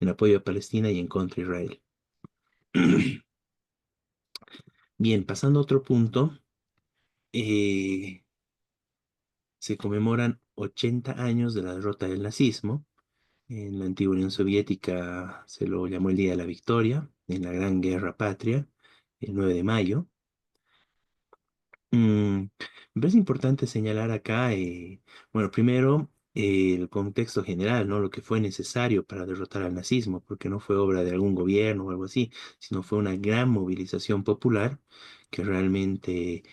en apoyo a Palestina y en contra de Israel. Bien, pasando a otro punto, eh, se conmemoran 80 años de la derrota del nazismo. En la antigua Unión Soviética se lo llamó el Día de la Victoria, en la Gran Guerra Patria, el 9 de mayo. Me parece importante señalar acá, bueno, primero el contexto general, ¿no? Lo que fue necesario para derrotar al nazismo, porque no fue obra de algún gobierno o algo así, sino fue una gran movilización popular que realmente,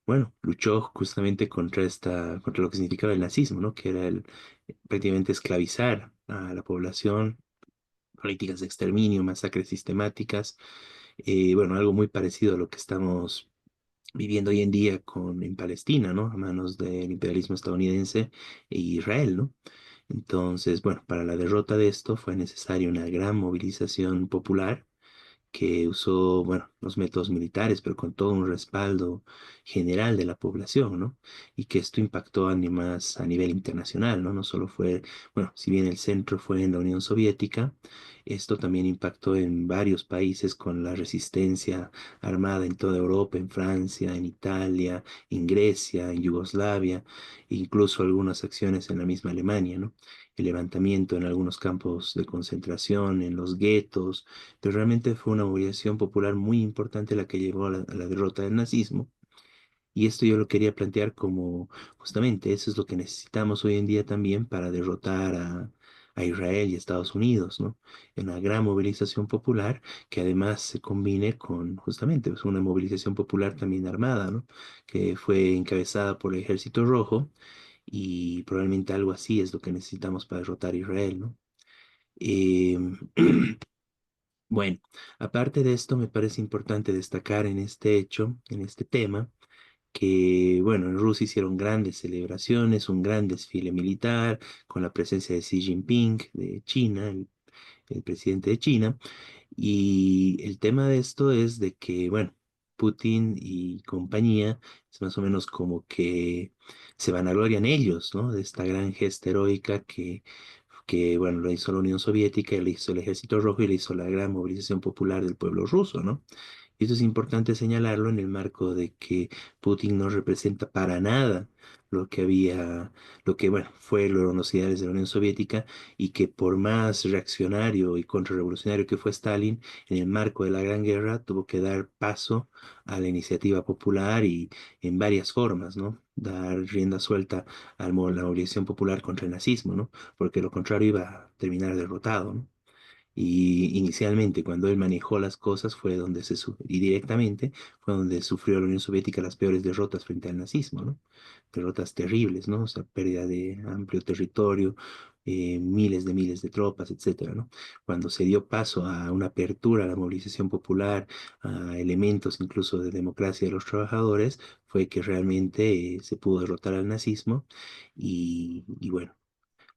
bueno, luchó justamente contra lo que significaba el nazismo, ¿no? Que era prácticamente esclavizar a la población, políticas de exterminio, masacres sistemáticas, bueno, algo muy parecido a lo que estamos viviendo hoy en día en Palestina, ¿no? A manos del imperialismo estadounidense e Israel, ¿no? Entonces, bueno, para la derrota de esto fue necesaria una gran movilización popular que usó, bueno, los métodos militares, pero con todo un respaldo general de la población, ¿no? Y que esto impactó además a nivel internacional, ¿no? No solo fue, bueno, si bien el centro fue en la Unión Soviética, esto también impactó en varios países con la resistencia armada en toda Europa, en Francia, en Italia, en Grecia, en Yugoslavia, e incluso algunas acciones en la misma Alemania, ¿no? El levantamiento en algunos campos de concentración, en los guetos, pero realmente fue una movilización popular muy importante la que llevó a la derrota del nazismo. Y esto yo lo quería plantear como justamente eso es lo que necesitamos hoy en día también para derrotar a Israel y Estados Unidos, ¿no? Una gran movilización popular que además se combine con justamente pues, una movilización popular también armada, ¿no? Que fue encabezada por el Ejército Rojo y probablemente algo así es lo que necesitamos para derrotar a Israel, ¿no? Em, Bueno, aparte de esto, me parece importante destacar en este hecho, en este tema, que, bueno, en Rusia hicieron grandes celebraciones, un gran desfile militar, con la presencia de Xi Jinping de China, el presidente de China, y el tema de esto es de que, bueno, Putin y compañía es más o menos como que se vanaglorian ellos, ¿no? De esta gran gesta heroica bueno, lo hizo la Unión Soviética, lo hizo el Ejército Rojo y lo hizo la gran movilización popular del pueblo ruso, ¿no? Y esto es importante señalarlo en el marco de que Putin no representa para nada lo que había, lo que, bueno, fue los ideales de la Unión Soviética y que por más reaccionario y contrarrevolucionario que fue Stalin, en el marco de la Gran Guerra tuvo que dar paso a la iniciativa popular y en varias formas, ¿no? Dar rienda suelta a la movilización popular contra el nazismo, ¿no? Porque lo contrario iba a terminar derrotado, ¿no? Y inicialmente, cuando él manejó las cosas, y directamente, fue donde sufrió la Unión Soviética las peores derrotas frente al nazismo, ¿no? Derrotas terribles, ¿no? O sea, pérdida de amplio territorio, miles de tropas, etcétera, ¿no? Cuando se dio paso a una apertura a la movilización popular, a elementos incluso de democracia de los trabajadores, fue que realmente se pudo derrotar al nazismo y bueno,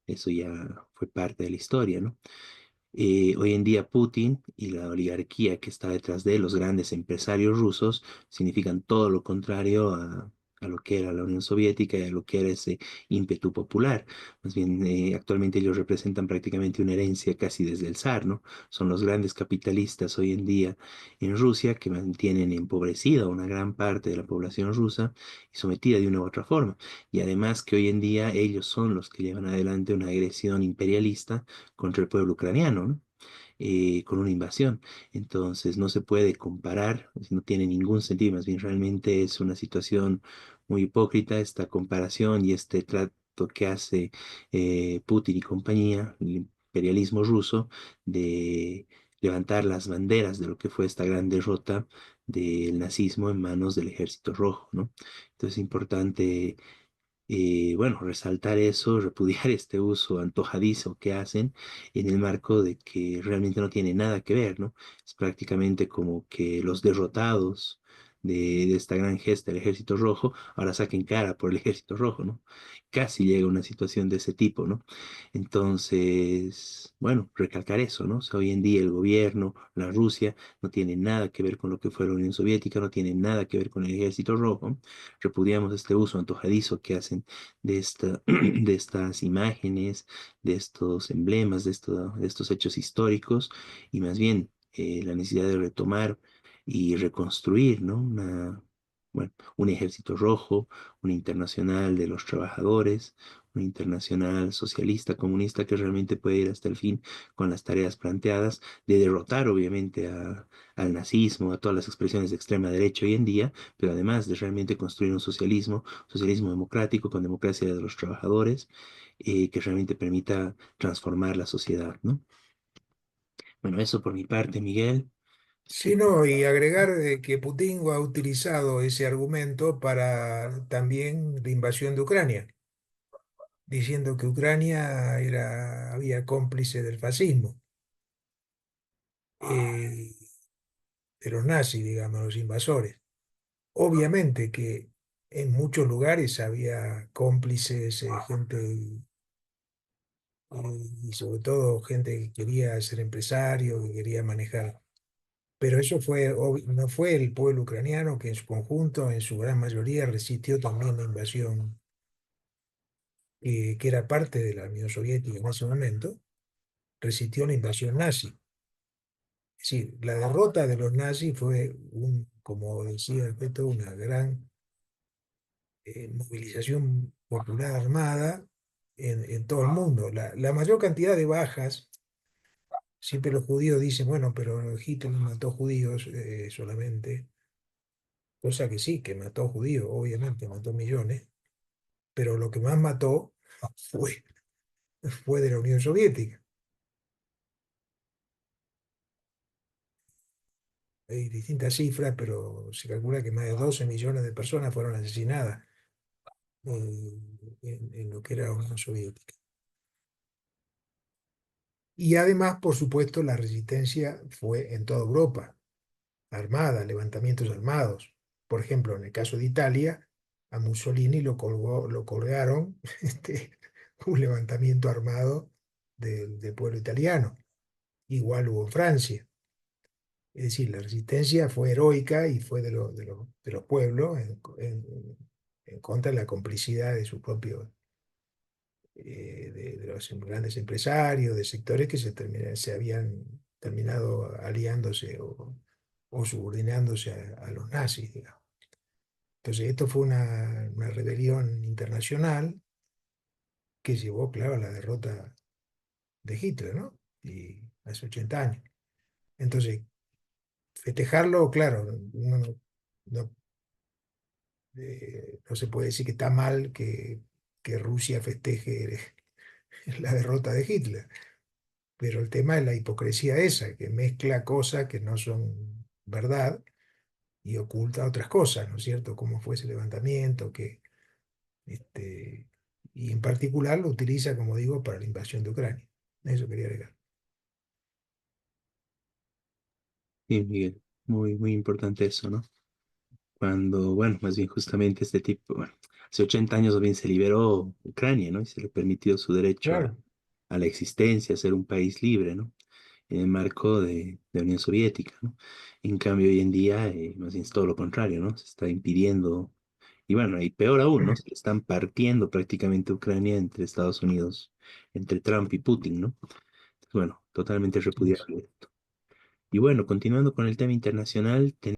eso ya fue parte de la historia, ¿no? Hoy en día Putin y la oligarquía que está detrás de él, los grandes empresarios rusos, significan todo lo contrario a lo que era la Unión Soviética y a lo que era ese ímpetu popular. Más bien, actualmente ellos representan prácticamente una herencia casi desde el zar, ¿no? Son los grandes capitalistas hoy en día en Rusia que mantienen empobrecida una gran parte de la población rusa y sometida de una u otra forma. Y además que hoy en día ellos son los que llevan adelante una agresión imperialista contra el pueblo ucraniano, ¿no? Con una invasión. Entonces no se puede comparar, no tiene ningún sentido, más bien realmente es una situación muy hipócrita esta comparación y este trato que hace Putin y compañía, el imperialismo ruso, de levantar las banderas de lo que fue esta gran derrota del nazismo en manos del Ejército Rojo, ¿no? Entonces es importante bueno, resaltar eso, repudiar este uso antojadizo que hacen en el marco de que realmente no tiene nada que ver, ¿no? Es prácticamente como que los derrotados de esta gran gesta del Ejército Rojo, ahora saquen cara por el Ejército Rojo, ¿no? Casi llega una situación de ese tipo, ¿no? Entonces, bueno, recalcar eso, ¿no? O sea, hoy en día el gobierno, la Rusia, no tiene nada que ver con lo que fue la Unión Soviética, no tiene nada que ver con el Ejército Rojo. Repudiamos este uso antojadizo que hacen de estas imágenes, de estos emblemas, de estos hechos históricos, y más bien la necesidad de retomar y reconstruir, ¿no? Bueno, un ejército rojo, una internacional de los trabajadores, una internacional socialista, comunista que realmente puede ir hasta el fin con las tareas planteadas de derrotar obviamente al nazismo, a todas las expresiones de extrema derecha hoy en día, pero además de realmente construir un socialismo, socialismo democrático con democracia de los trabajadores, que realmente permita transformar la sociedad, ¿no? Bueno, eso por mi parte, Miguel. Sí, no, y agregar que Putin ha utilizado ese argumento para también la invasión de Ucrania, diciendo que Ucrania había cómplice del fascismo, eh, de los nazis, digamos, los invasores. Obviamente que en muchos lugares había cómplices, gente, y sobre todo gente que quería ser empresario, que quería manejar. Pero eso no fue el pueblo ucraniano que en su conjunto, en su gran mayoría, resistió también la invasión, que era parte de la Unión Soviética en ese momento, resistió la invasión nazi. Es decir, la derrota de los nazis fue, como decía el Peto, una gran movilización popular armada en todo el mundo. La mayor cantidad de bajas, siempre los judíos dicen, bueno, pero Hitler mató judíos solamente, cosa que sí, que mató judíos, obviamente, mató millones, pero lo que más mató fue, fue de la Unión Soviética. Hay distintas cifras, pero se calcula que más de 12 millones de personas fueron asesinadas en lo que era la Unión Soviética. Y además, por supuesto, la resistencia fue en toda Europa, armada, levantamientos armados. Por ejemplo, en el caso de Italia, a Mussolini lo colgaron un levantamiento armado del pueblo italiano. Igual hubo en Francia. Es decir, la resistencia fue heroica y fue de los pueblos en contra de la complicidad de sus propios, de los grandes empresarios, de sectores que se habían terminado aliándose o subordinándose a los nazis, digamos. Entonces, esto fue una rebelión internacional que llevó, claro, a la derrota de Hitler, ¿no? Y hace 80 años. Entonces, festejarlo, claro, no, no se puede decir que está mal que Rusia festeje la derrota de Hitler, pero el tema es la hipocresía esa, que mezcla cosas que no son verdad y oculta otras cosas, ¿no es cierto? Cómo fue ese levantamiento, este, y en particular lo utiliza, como digo, para la invasión de Ucrania. Eso quería agregar. Sí, Miguel, muy, muy importante eso, ¿no? Cuando, bueno, más bien justamente este tipo, bueno, hace 80 años bien se liberó Ucrania, ¿no? Y se le permitió su derecho Claro, a la existencia, a ser un país libre, ¿no? En el marco de Unión Soviética, ¿no? En cambio, hoy en día, más bien es todo lo contrario, ¿no? Se está impidiendo, y bueno, y peor aún, ¿no? Se le están partiendo prácticamente Ucrania entre Estados Unidos, entre Trump y Putin, ¿no? Bueno, totalmente sí, repudiable esto. Y bueno, continuando con el tema internacional,